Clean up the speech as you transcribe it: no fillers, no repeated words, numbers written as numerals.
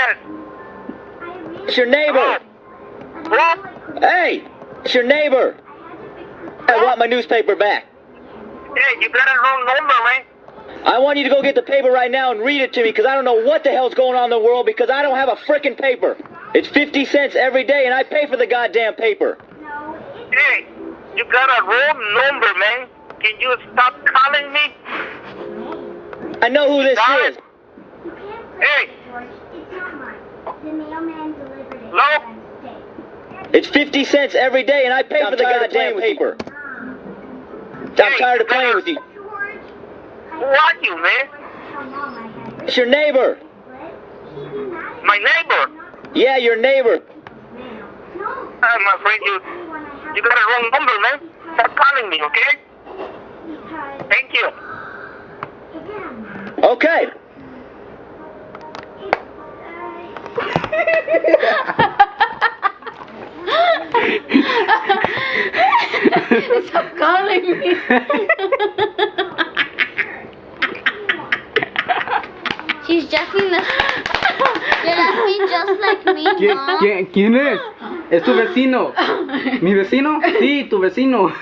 Yes. It's your neighbor. What? Hey, it's your neighbor. I want my newspaper back. Hey, you got a wrong number, man. I want you to go get the paper right now and read it to me because I don't know what the hell's going on in the world because I don't have a frickin' paper. It's 50 cents every day and I pay for the goddamn paper. Hey, you got a wrong number, man. Can you stop calling me? I know who this is. Hey. Hello? It's 50 cents every day and I pay for the goddamn paper. I'm tired of playing with you. Who are you, man? It's your neighbor. My neighbor. Yeah, your neighbor. I'm afraid you got a wrong number, man. Stop calling me, okay? Thank you. Okay. Stop calling me. She's just in the... You're acting just like me, Mom. ¿Quién es? Es tu vecino. ¿Mi vecino? Sí, tu vecino.